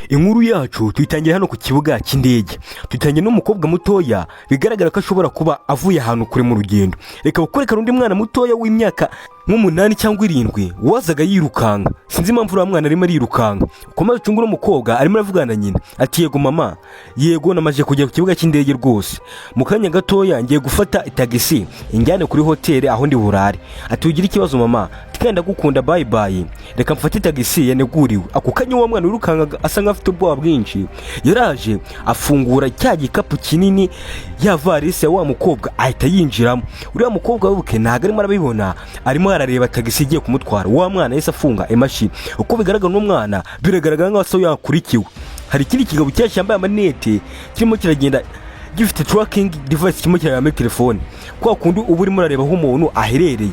Inkuru yacu tuyitangira hano ku kibuga cy'indege. Tuyitangira n'umukobwa mutoya bigaragara ko ashobora kuba avuye ahantu kure mu rugendo. Reka bakwerekana undi mwana mutoya w'imyaka nk'umunani cyangwa 7 wazaga yirukanka. Sinzi impamvu uriya mwana arimo arirukanka. Ukomaze ucunga uno mukobwa arimo aravugana na nyina ati yego mama, yego namaje kujya ku kibuga cy'indege rwose. Mu kanya gatoya ngiye gufata tagisi injyane kuri hoteli aho ndi burare. Ati ugira ikibazo mama, tikanda gukunda bye bye. Reka mfate tagisi yaneguriwe. Ako kanya uwo mwana wirukanka asa nk'afite ubwoba bwinshi. Yaraje afungura cya gikapu kinini ya varisi ya wa mukobwa ahita yinjiramo. Uriya mukobwa wibuke ntago arimo arabibona, arimo arareba tagisi igiye kumutwara. Wa mwana yese afunga imashini. Uko bigaragara no mwana biragaragara nkaho so yakurikiwe. Hari ikindi kigabo cyashyambaye amanete kirimo kiragenda gifite tracking device kirimo kirareba telefone. Kwa kundi ubu urimo urareba aho umuntu aherereye.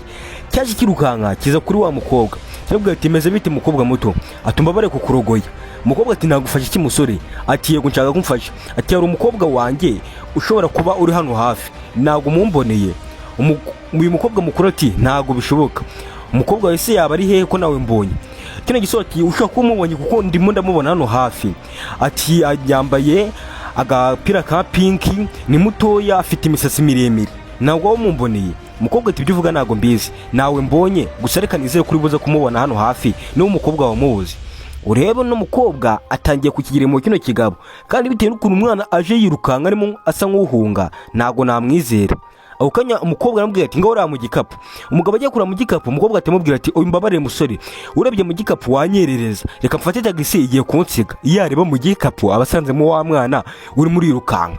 Cyaje kirukanka kiza kuri wa mukobwa. Kirabwira ati meze bite mukobwa muto? Atumba bare kukurogoya. Umukobwa ati nagufasha iki musore? Ati yego nshaka kumfasha. Ati yari umukobwa wanjye ushobora kuba uri hano hafi. Nago mumboneye. Uyu mukobwa mukuru ati ntago bishoboka. Umukobwa wese yaba ari hehe ko nawe mbonye? Kino gisoti ushaka kumubonye kuko ndimo ndamubona hano hafi. Ati yambaye agapira ka pinki, ni mutoya afite imisatsi miremire. Nago wo mumboneye. Umukobwa ati ibyo uvuga nago mbizi. Nawe mbonye gusa reka nizere kuri buze kumubona hano hafi. Ni umukobwa wamuzi. Ureba no mukobwa atangiye kukigiremo kino kigabo kandi bitewe n'ukuntu umwana aje yirukanka arimo asa nk'uhunga nago namwizera. Ako kanya umukobwa aramubwira ati ngaho mu gikapu. Umugabo agiye kura mu gikapu, umukobwa atamubwira ati oya mbabare musore, urebye mu gikapu wanyerereza, reka mfate tagisi igiye kunsiga. Yareba mu gikapu abasanzemo wa mwana uri muri yirukanka.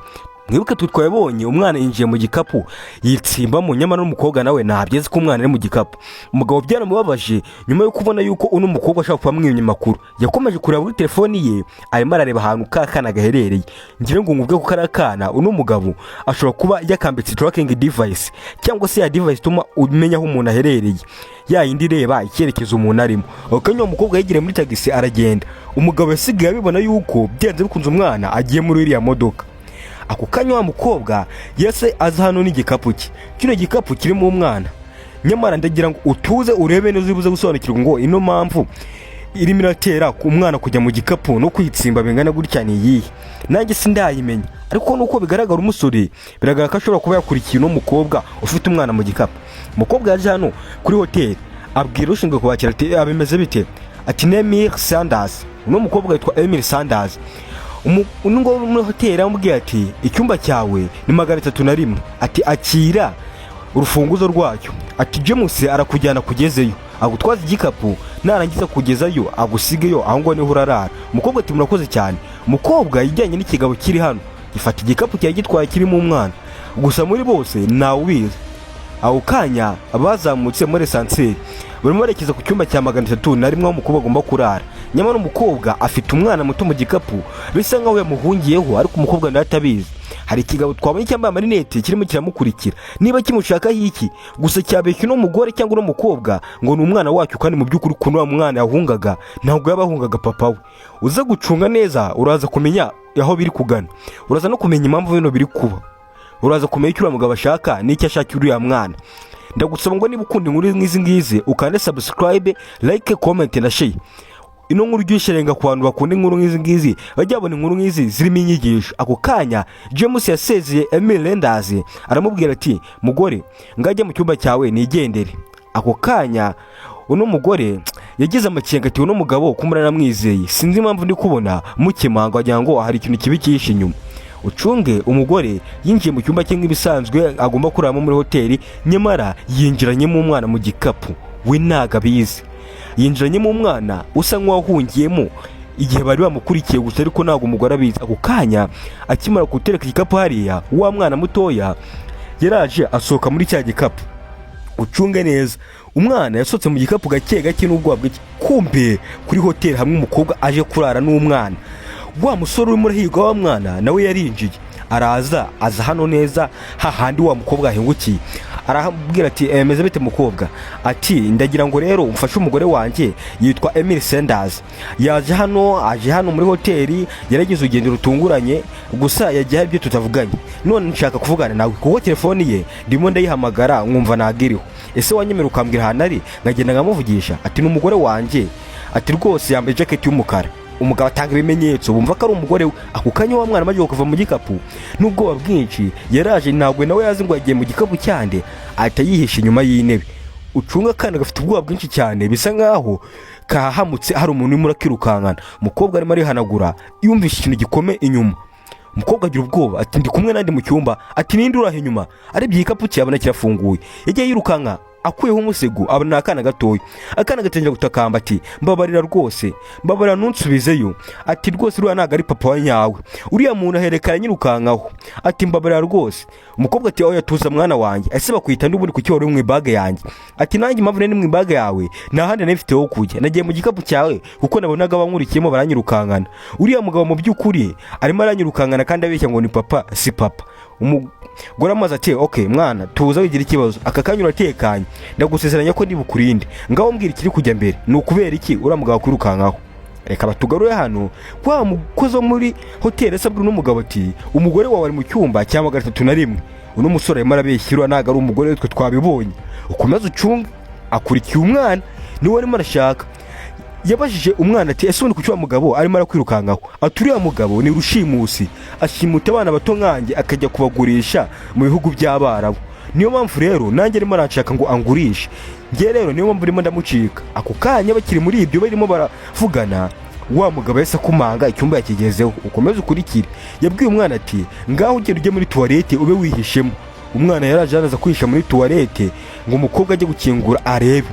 Mwibuke twabonye umwana yinjiye mu gikapu yitsimbamo, nyamara n'umukobwa nawe nabyeze ko umwana ari mu gikapu. Umugabo byaramubabaje nyuma yo kubona yuko uno mukobwa ashaka kwamwimya makuru. Yakomeje kureba muri telefoni ye arimo arareba ahantu kakana gaherereye. Ngira ngo ngubwe ko karakana uno mugabo ashobora kuba yakambitse tracking device cyangwa se ya device tuma umenya aho umuntu aherereye, ya yindi reba icyerekezo umuntu arimo. Akanya umukobwa yigire muri tagisi aragenda. Umugabo yasigaye abibona yuko byanze bikunze umwana agiye muri iriya modoka. Ako kanya wa mukobwa yase aza hano n'igikapu cye. Kino gikapu kirimo umwana. Nyamara ndagira ngo utuze urebe neza ubuze gusobanukirwa ngo ino mpamvu irimo iratera ku mwana kujya mu gikapu no kwitsimba bingana gutya ni yihe. Nanjye sindayimenya, ariko nuko bigaragara umusore biragaragara ko ashobora kuba yakurikiye no mukobwa ufite umwana mu gikapu. Umukobwa yaje hano kuri hoteli abwira ushinzwe kubakira ati abimeze bite? Ati Emile Sanders. Uno mukobwa yitwa Emile Sanders. Unungo muri hoteli amubwiye ati icyumba cyawe ni 301. Ati akira urufunguzo rwacyo. Ati James arakujyana kugezeyo, agutwaza igikapu, narangiza kugezayo agusigeyo aho ngo niho urarara. Umukobwa ati murakoze cyane. Umukobwa yijyanye n'ikigabo kiri hano gifata igikapu cya gitwaye kirimo umwana. Gusa muri bose nawe ubizi. Aho kanya abazamutse muri sanseri barimo barekeza ku cyumba cya 301 aho umukobwa agomba kurara. Nyamara umukobwa afite umwana muto mu gikapu bisa nkaho yamuhungiyeho, ariko umukobwa ndatabizi. Hari ikigabo twabonye cyambaye amarinete kirimo kiramukurikira. Niba kimushaka hiki gusa cyabeshye no mugore cyangwa no mukobwa ngo ni umwana wacyo, kandi mu by'ukuri kuno wa mwana yahungaga ntabwo yabahungaga papa we. Uza gucunga neza uraza kumenya aho biri kugana, uraza no kumenya impamvu bino biri kuba, uraza kumenya icyo umugabo ashaka n'icyo ashaka uriya mwana. Ndagusaba ngo niba ukunda inkuru nk'izi ngizi ukande subscribe, like, comment na share. Ino nkuru gisherenga ku bantu bakunda inkuru nk'izi ngizi bajya babona inkuru nk'izi zirimo inyigisho. Ako kanya James yasezeye Emile Sanders aramubwira ati mugore ngajye mu cyumba cyawe nigendere. Ako kanya uno mugore yagize amakenga ati uno mugabo kumurana mwizeye, sinzi impamvu ndi kubona mukemanga wagira ngo hari ikintu kibi cyihishe inyuma. Ucunge umugore yinjiye mu cyumba cye nk'ibisanzwe agomba kuramo muri hoteli, nyamara yinjiranyemo umwana mu gikapu. We nagabizi yinjiranyemo umwana usa nk'uwahungiyemo igihe bari bamukurikiye gusa, ariko ntago umugore abizi. Ako kanya akimara gutereka igikapu hariya, wa mwana mutoya yaraje asohoka muri cya gikapu. Ucunge neza umwana yasohotse mu gikapu gake gake n'ubwoba bwe. Kumbe kuri hoteli hamwe umukobwa aje kurara n'umwana. Wa musore uri muri higa wa mwana nawe yarinjiye, araza hano neza hahandi wa mukobwa ahengukiye. Arambwira ati meze bite mukobwa? Ati ndagira ngo rero umfashe umugore wanjye yitwa Emile Sanders. Aje hano muri hoteli, yaragize urugendo rutunguranye gusa yagiye ibyo tutavuganye. None nshaka kuvugana nawe kuko telefoni ye ndimo ndayihamagara nkumva nagiriho. Ese wanyemera ukambwira ahantu ari ngagenda ngamuvugisha? Ati n'umugore wanjye. Ati rwose yambaye jacket y'umukara. umugabo atanga ibimenyetso bumva ko ari umugore we. Ako kanya wa mwana amaze kuva mu gikapu n'ubwoba bwinshi yaraje, ntabwo nawe yazi ngo yagiye mu gikapu cyande, ahita yihisha inyuma y'intebe. Ucunga akana gafite ubwoba bwinshi cyane, bisa nkaho kahamutse hari umuntu urimo urakirukankana. Umukobwa arimo arihanagura yumvise ikintu gikome inyuma. Umukobwa agira ubwoba ati ndi kumwe nandi mu cyumba, ati ninde uraho inyuma? Arebye igikapu cye abona kirafunguye, yagiye yirukanka akuyeho umusego abona akana gatoya. Akana gatangira gutakamba ati mbabarira rwose, mbabarira ntunsubizeyo. Ati rwose uriya ntabwo ari papa wa nyawe, uriya muntu aherekana nyirukankaho. Ati mbabarira rwose. Umukobwa ati oya tuza mwana wanjye, ese bakwita n'ubundi kuki wari mu ibage yanjye? Ati nanjye impamvu nari mu ibage yawe nta handi nari mfite ho kujya, nagiye mu gikapu cyawe kuko nabonaga bankurikiyemo baranyirukankana. Uriya mugabo mu by'ukuri arimo aranyirukankana kandi abeshya ngo ni papa, si papa. Umugore amaze ati okay mwana tuza wigira ikibazo, aka kanya uratekanye, ndagusezeranya ko ndi bukurinde, ngaho mbwira ikiri kujya mbere, ni ukubera iki uriya mugabo kwirukankaho? Reka batugarure hano kwa mukozi muri hoteli. Asabwe n'umugabo ati umugore wawe ari mu cyumba cya 301. Uno musore arimo arabeshyira ntago ari umugore we, twe twabibonye. Ukomeza ucunga akurikiye umwana niwe arimo arashaka. Yabajije umwana ati ese undi kuki wa mugabo arimo arakwirukankaho? Aturiya mugabo ni rushimusi, ashimuta abana bato nkanjye akajya kubagurisha mu bihugu by'Abarabu. Niyo mpamvu rero nanjye arimo arashaka ngo angurishe. Ngiye rero niyo mpamvu urimo ndamucika. Ako kanya bakiri muri ibyo barimo baravugana, wa mugabo yese kumanga icyumba yakigezeho. Ukomeza ukurikire. Yabwiye umwana ati ngaho ugende ujye muri toilette ube wihishemo. Umwana yaraje araza kwihisha muri toilette ngo umukobwa ajye gukingura arebe.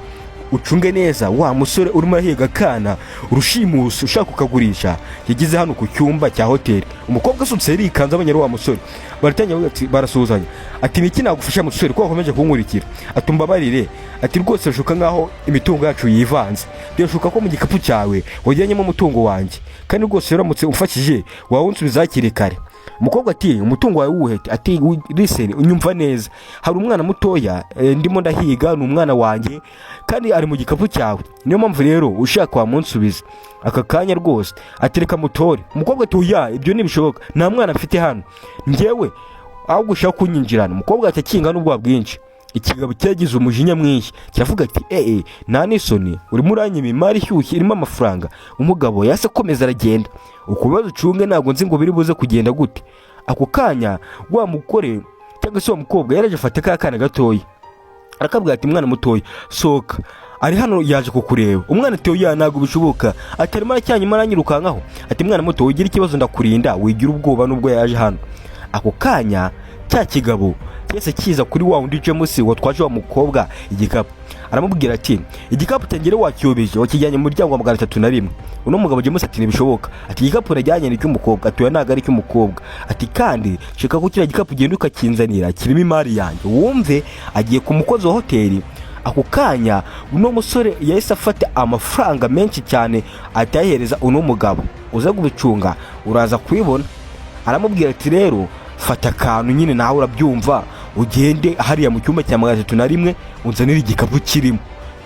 Ucunge neza wa musore urimo arahiga kana urushimusi ushaka kukagurisha yagize hano ku cyumba cya hoteli. Umukobwa asutse yarikanze abanyari wa musore baratanya ati barasuzanya ati niki nagufasha musore ko wakomeje kunkurikira? Atumbabarire. Ati rwose rushuka nkaho imitungo yacu yivanze, birashuka ko mu gikapu cyawe wajyanyemo umutungo wanjye, kandi rwose uramutse umfashije wawunsubiza hakiri kare. Umukobwa ati umutungo wawe wuhe? Ati listen unyumva neza, hari umwana mutoya ndimo ndahiga, ni umwana wanjye kandi ari mu gikapu cyawe, niyo mpamvu rero ushaka wamunsubiza aka kanya rwose. Ati reka mutore. Umukobwa ati oya ibyo ntibishoboka, nta mwana mfite hano njyewe aho gushaka kunyinjirana. Umukobwa ati akinga n'ubwoba bwinshi. Ikigabo cyagize umujinya mwinshi cyavuga ati nta n'isoni urimo uranyima imari ishyushye irimo amafaranga. Umugabo yase akomeza aragenda. Ukubaza ucunge ntabwo nzi ngo biri buze kugenda gute. Ako kanya wa mugore cyangwa se wa mukobwa yaraje afata ka kana gatoya, arakabwira ati mwana mutoya soka, ari hano yaje kukureba. Umwana ati oya ntabwo bishoboka, ati arimo aracyanyuma aranyirukankaho. Ati mwana muto ugira ikibazo ndakurinda, wigira ubwoba nubwo yaje hano. Ako kanya cya kigabo cyese kiza kuri wa undi James watwaje wa mukobwa igikapu, aramubwira ati igikapu cyangere wakiyobeje wakijyanye mu muryango wa 301. Uno mugabo James ati ntibishoboka, ati igikapu najyanye ni cy'umukobwa. Ati ntago ari cy'umukobwa. Ati kandi shaka ko kira igikapu genda ukakinzanira kirimo imari yanjye. Wumve agiye ku mukozi wa hoteli. Ako kanya uno musore yahise afata amafaranga menshi cyane atahereza uno mugabo. Uza kubicunga uraza kwibona. Aramubwira ati rero fata akantu nyine nawe urabyumva, ugende hariya mu cyumba cya 301 unzanira igikapu kirimo,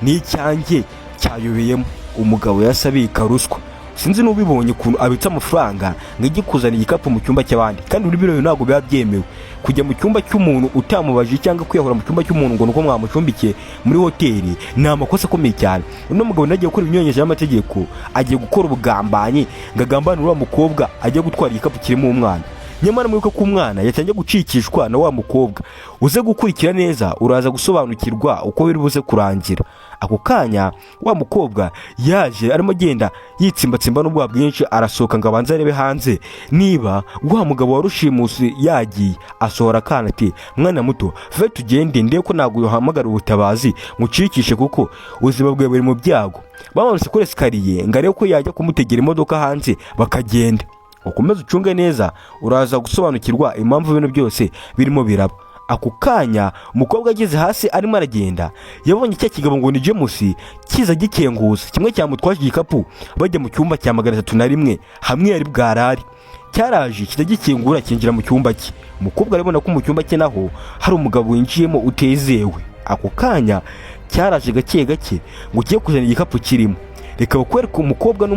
ni cyanjye cyayobeyemo. Umugabo yasabika ruswa, sinzi n'ubibonye ukuntu abitsa amafaranga ngo ijye kuzana igikapu mu cyumba cy'abandi, kandi uri biro ntabwo biba byemewe kujya mu cyumba cy'umuntu utamubaje cyangwa kwiyahura mu cyumba cy'umuntu ngo nuko mwamucumbikiye muri hoteli. Ni amakosa akomeye cyane. Uno mugabo nagiye gukora ibinyonyeje y'amategeko, agiye gukora ubugambanyi ngo agambanire wa mukobwa ajye gutwara igikapu kirimo umwana. Nyamara mwibuka ko umwana yatangiye gucikishwa na wa mukobwa. Uze gukurikira neza uraza gusobanukirwa uko biri buze kurangira. Ako kanya wa mukobwa yaje arimo agenda yitsimbatsimba n'ubwoba bwinshi, arasohoka ngo abanze arebe hanze niba wa mugabo warushimusi yagiye. Asohora akana ati mwana muto ve tugende ndebe ko ntabwo yohamagara ubutabazi mucikishe kuko ubuzima bwe buri mu byago. Bamanutse kuri esikariye ngo arebe ko yajya kumutegera imodoka hanze bakagenda. Ukomeza ucunge neza uraza gusobanukirwa impamvu ibintu byose birimo biraba. Ako kanya umukobwa ageze hasi arimo aragenda, yabonye cya kigabo ngo ni James kiza gikenguza kimwe cyamutwaje igikapu bajya mu cyumba cya 301 hamwe yari bwarari. Cyaraje kitagikingura kinjira mu cyumba cye. Umukobwa arabona ko mu cyumba cye naho hari umugabo winjiyemo utezewe. Ako kanya cyaraje gake gake ngo ugiye kuzana igikapu kirimo. Reka bakwereka umukobwa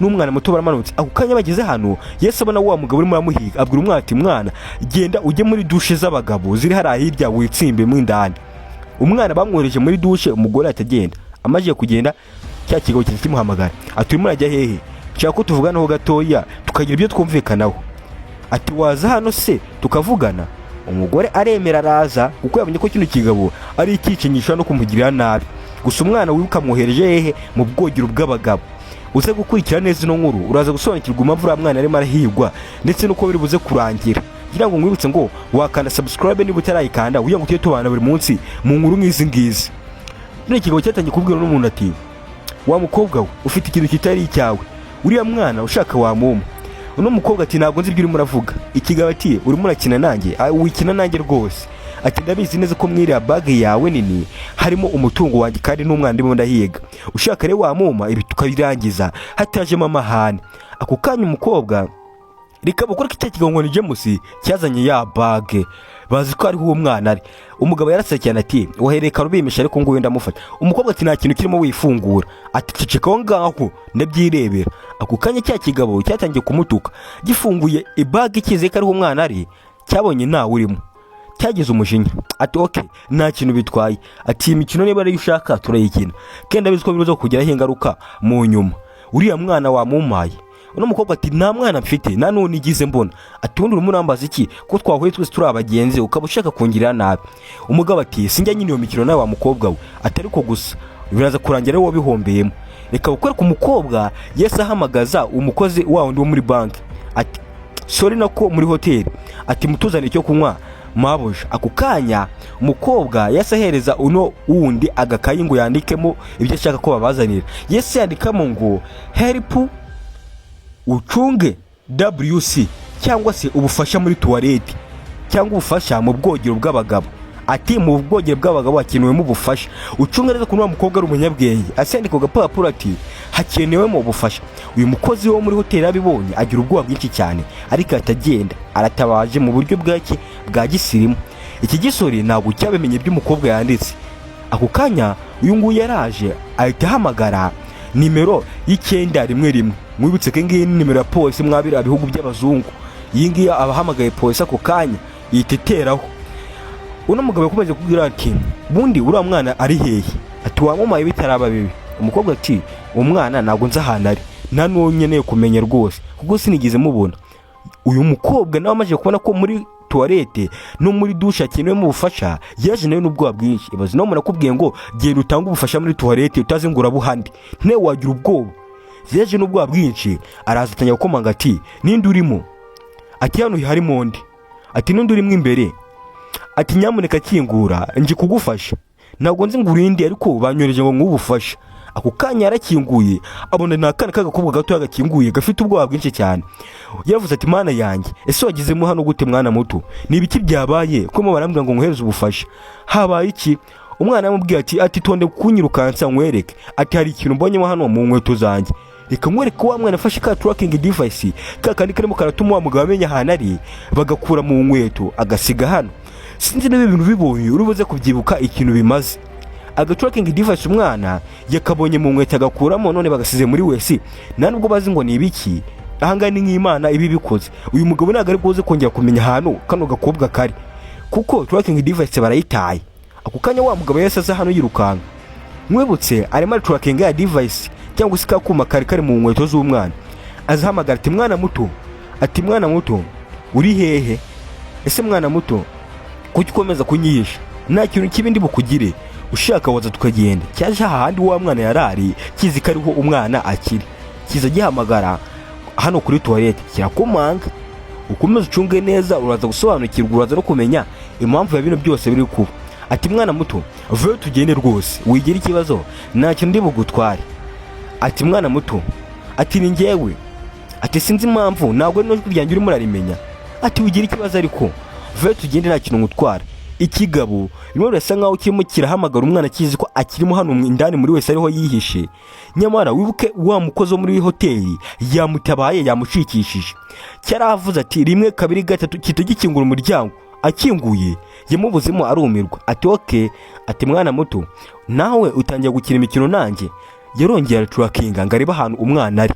n'umwana muto baramanutse. Ako kanya bageze hano Yesu abona wa mugabo urimo aramuhiga, abwira umwana ati mwana genda ujye muri dushe z'abagabo ziri hari ahirya witsimbe mu indani. Umwana bamwohereje muri dushe, umugore atagenda. Amaje kugenda cya kigabo kimuhamagara ati urimo urajya hehe? nshaka ko tuvuganaho gatoya tukagira ibyo twumvikanaho. Ati waza hano se tukavugana? Umugore aremera araza kuko yabonye ko kino kigabo ari ikicenyisha no kumugirira nabi. Gusa umwana wibuka mwohereje hehe mu bwogero bw'abagabo. Uze gukurikira neza ino nkuru uraza gusobanukirwa impamvu uriya mwana arimo arahigwa ndetse nuko biri buze kurangira. Kugira ngo mwibutse ngo wakanda subscribe niba utarayikanda kugira ngo tujye tubana buri munsi mu nkuru nk'izi ngizi. None kigabo cyatangiye kubwira n'umuntu ati wa mukobwa we ufite ikintu kitari icyawe, uriya mwana ushaka wamuma. Uno mukobwa ati ntabwo nzi ibyo urimo uravuga. Ikigabo ati urimo urakina nanjye? Wikina nanjye rwose. Ati ndabizi neza ko mwiriya bag yawe nini harimo umutungo wanjye kandi n'umwana ndimo ndahiga. Ushaka rero wamuma ibi tukabirangiza hatajemo amahane. Ako kanya umukobwa rikaba kuri kigabo ngo ni James cyazanye ya bag. Bazi ko ari uwo mwana ari. Umugabo yarasetse cyane ati wahereka rubimisha ariko ngo wenda mufata. Umukobwa ati nta kintu kirimo wifungura. Ati ceceka aho ngaho ndabyirebera. Ako kanya cya kigabo cyatangiye kumutuka gifunguye ibag ikize ko ari uwo mwana ari, cyabonye nta urimo, cyagize umujinya. Ati okay nta kintu bitwaye. Ati imikino niba ari ushaka turayikina kenda biziko biruzo kugeraho ingaruka mu nyuma. Uriya mwana wamumaye. Uno mukobwa ati nta mwana mfite nta none igize mbona. Ati wundi urimo urambaza iki ko twahuye twese turi abagenzi ukaba ushaka kungirira nabi? Umugabo ati sinjya nyine iyo mikino nawe wa mukobwa we. Ati ariko gusa biraza kurangira wowe bihombeyemo. Reka ukwereka umukobwa yese ahamagaza umukozi wawo ndi wo muri banki. Ati sorry nako muri hoteli. Ati mutuzane icyo kunywa mabuja. Ako kanya umukobwa yese ahereza uno wundi agakayi ngo yandikemo ibyo ashaka ko babazanira. Yese yandikamo ngo help ucunge WC cyangwa se ubufasha muri toilette cyangwa ubufasha mu bwogero bw'abagabo. Ati mu bwogero bw'abagabo hakenewemo ubufasha. Ucunge neza ko mukobwa ari umunyabwenge. Asendika gapapuro ati hakenewemo ubufasha. Uyu mukozi wo muri hoteli abibonye agira ubwoba bwinshi cyane ariko atagenda aratabaje mu buryo bwa gisirimu. Iki gisori ntabwo cyabimenye by'umukobwa yanditse. Ako kanya uyu nguyu yaraje ahita ahamagara nimero y'911. Mwibutse ko ngiyi nimero ya polisi mwabira bihugu by'abazungu. Iyi ngiyi abahamagaye polisi ako kanya yiteteraho. Uno mugabo yakomeje kugira ati bundi uriya mwana ari hehe? Ati wamumaye bitaraba bibi. Umukobwa ati umwana ntabwo nzi ahantu ari nta nonyeneye kumenya rwose kuko sinigize mubona. Uyu mukobwa nawe amaze kubona ko muri toilette no muri douche akenewemo ubufasha yaje nawe n'ubwoba bwinshi. Ibaze no murakubwiye ngo genda utanga ubufasha muri toilette utazi ngo urabuhandi nte wagira ubwoba. Yaje n'ubwoba bwinshi araza atanya gukomanga ati ninde urimo? Ati hano harimo ndi. Ati nundi urimo imbere. Ati nyamuneka kingura nje kugufasha. Ntabwo nzi ngo urinde ariko banyoreje ngo ngubufasha. Ako kanya yarakinguye abona nta kana kagakobwa gato yagakinguye gafite ubwoba bwinshi cyane. Yavuze ati mana yanjye ese wagizemo hano gute mwana muto? Ni ibiki byabaye ko mo barambwira ngo nguhereze ubufasha? Habaye iki? Umwana yamubwiye ati tonde kunyirukansa nkwereke. Ati hari ikintu mbonyemo hano mu nkweto zanjye. Reka nkwereke wa mwana afashe ka tracking device kakandi karimo karatuma wa mugabo amenya ahantu ari bagakura mu nkweto agasiga hano. Sinzi niba ibintu bibonye urubuze kubyibuka ikintu bimaze. Tracking device umwana yakabonye mu nkweto agakuramo none bagasize muri wese nta nubwo bazi ngo ni ibiki. Ahanga ni nk'Imana ibi bikoze. Uyu mugabo ntago ari bwoze kongera kumenya ahantu kano gakobwa kari kuko tracking device barayitaye. Ako kanya wa mugabo yasaza hano yirukanka. Mwibutse arimo tracking ya device cyangwa se kakuma kari mu nkweto z'umwana. Azahamagara ati mwana muto. Ati mwana muto uri hehe? Ese mwana muto kuki ukomeza kunyihisha? Nta kintu kibi ndi bukugire. Ushaka waza tukagenda. Cyaje hahandi wa mwana yarari kizi kariho umwana akiri. Kiza gihamagara hano kuri toilette kirakomanga. Ukomeza ucunge neza uraza gusobanukirwa uraza no kumenya impamvu ya bino byose biri kuba. Ati mwana muto vuye tugende rwose wigira ikibazo nta kintu ndi bugutware. Ati mwana muto. Ati ni njyewe. Ati sinzi impamvu ntabwo no ryanjye urimo urarimenya. Ati wigira ikibazo ariko vuye tugende nta kintu ngutwara. Ikigabo rimwe birasa nkaho kirimo kirahamagara umwana kizi ko akirimo hano indani muri wese ariho yihishe. Nyamara wibuke wa mukozi wo muri hoteli yamutabaye yamushikishije. Cyaravuze ati rimwe kabiri gatatu kitagikingura umuryango. Akinguye yamubuzemo arumirwa. Ati okay. Ati mwana muto nawe utangiye gukina imikino nanjye. Yarongera trackinga ngareba ahantu umwana ari.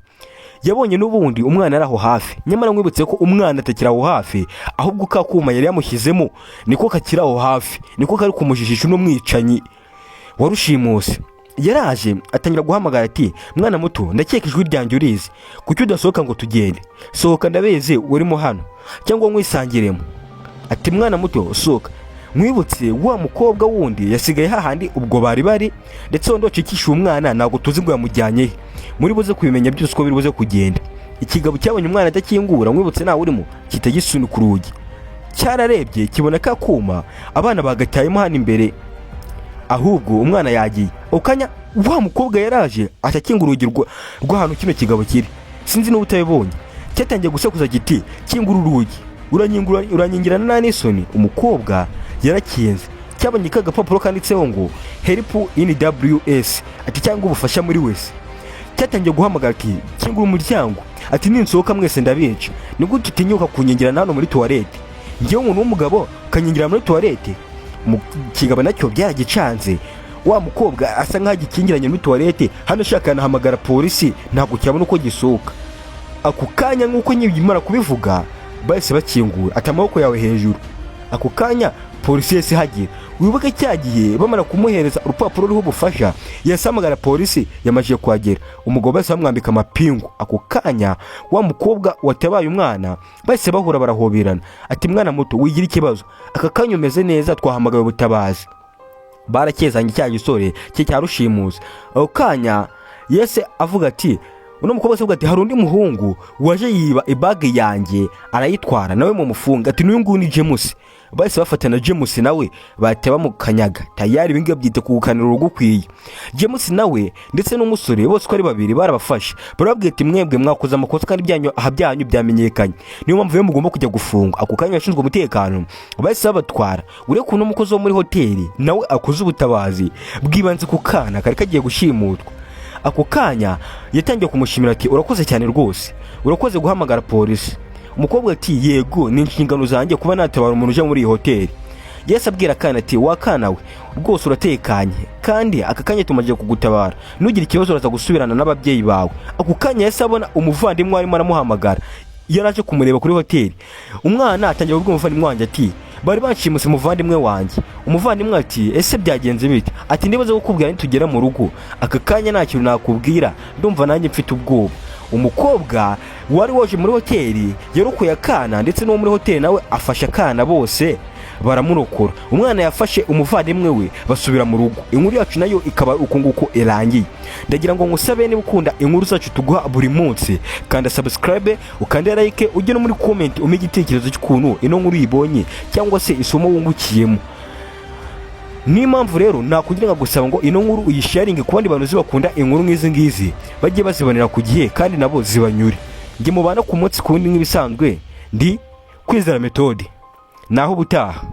Yabonye n'ubundi umwana araho hafi. Nyamara mwibutse ko umwana atakiraho hafi ahubwo kakuma yari yamushyizemo niko kakiraho hafi. Niko kari kumujijisha no mwicanyi warushimuse. yaraje atangira guhamagara ati mwana muto ndakeka ijwi ryanjye urizi, kuki udasohoka ngo tugende? Sohoka ndabeze urimo hano cyangwa nkwisangiremo. Ati mwana muto sohoka. Mwibutse wa mukobwa wundi yasigaye hahandi ubwo bari ndetse wondo cikisha umwana ntago tuzi ngo yamujyanye muri buze kubimenya byose uko biri buze kugenda. Ikigabo cyabonye umwana adakingura, mwibutse nawe urimo kitagisunika urugi, cyararebye kibona ka kuma abana bagatayemo hano imbere, ahubwo umwana yagiye. Ukanya wa mukobwa yaraje atakingura urugi rw'ahantu kino kigabo kiri, sinzi n'ubu utabibonye, cyatangiye gusakuza giti kingura urugi, uranyingirana na n'isoni. Umukobwa yarakinze, cyabonye ka gapapuro kanditseho ngo help in WS, ati cyangwa ubufasha muri wese. Cyatangiye guhamagara ati kingura umuryango, ati ninsohoka mwese ndabica, nibwo tutinyuka kunyingirana hano muri toilette, ngewe umuntu w'umugabo kanyingira muri toilette. Kigabo nacyo byaragicanze, wa mukobwa asa nk'agikingiranye muri toilette, hano shaka nahamagara polisi ntabwo cyabona uko gisohoka. Ako kanya nk'uko nyimara kubivuga bahise bakingura, ati amaboko yawe hejuru. Ako kanya polisi yese hagira, wibuke cyagiye bamara kumuhereza urupapuro ruriho ubufasha, yasamagara polisi yamaje kuhagera. Umugabo bahise bamwambika amapingu. Ako kanya wa mukobwa watabaye umwana bahise bahura barahoberana, ati mwana muto wigira ikibazo, aka kanya umeze neza, twahamagaye ubutabazi. Barakezanye cya gisore cye cyarushimuza. Ako kanya yese avuga ati uno mukobwa avuga ati hari undi muhungu waje yiba ibage yanjye arayitwara, nawe mu mufunga. Ati n'uyu nguyu ni James. Bahise bafatana James nawe bahita bamukanyaga, tayari ibingibi byite kugukanira urugukwiye. James nawe ndetse n'umusore bose ko ari babiri barabafashe, barababwiye ati mwebwe mwakoze amakosa kandi byanyu byamenyekanye, niyo mpamvu yo mugomba kujya gufunga. Ako kanya yashinzwe umutekano bahise babatwara. Ure kuno mukozi wo muri hoteli nawe akoze ubutabazi bwibanze ku kana kari kagiye gushimutwa. Ako kanya yatangiye kumushimira ati urakoze cyane rwose, urakoze guhamagara polisi. Umukobwa ati yego ni inshingano zanjye kuba natabara umuntu uje muri iyi hoteli. Yese abwira kana ati wakana we rwose uratekanye kandi aka kanya tumaje kugutabara, nugira ikibazo uraza gusubirana n'ababyeyi bawe. Ako kanya yese abona umuvandimwe arimo aramuhamagara, yaraje kumureba kuri hoteli. Umwana atangiye kubwira umuvandimwe wanjye ati bari banshimuse umuvandimwe wanjye. Umuvandimwe ati ese byagenze bite? Ati ndibaze gukubwira nitugera mu rugo, aka kanya nta kintu nakubwira, ndumva nanjye mfite ubwoba. Umukobwa wari waje muri hoteli yarokoye akana ndetse no muri hoteli nawe afasha akana, bose baramurokora. Umwana yafashe umuvandimwe we basubira mu rugo. Inkuru yacu nayo ikaba uko nguko irangiye. Ndagira ngo ngusabe niba ukunda inkuru zacu tuguha buri munsi, kanda subscribe, ukanda like, ujye no muri comment umpe igitekerezo cy'ukuntu ino nkuru yibonye cyangwa se isomo wungukiyemo. Ni impamvu rero nakugira gusaba ngo ino nkuru uyisharinge ku bandi bantu zibakunda inkuru nk'izi ngizi, bajye bazibonera ku gihe kandi nabo zibanyure. Nge mubana ku munsi kundi nk'ibisanzwe, ndi Kwizera Methode. Naho butaha.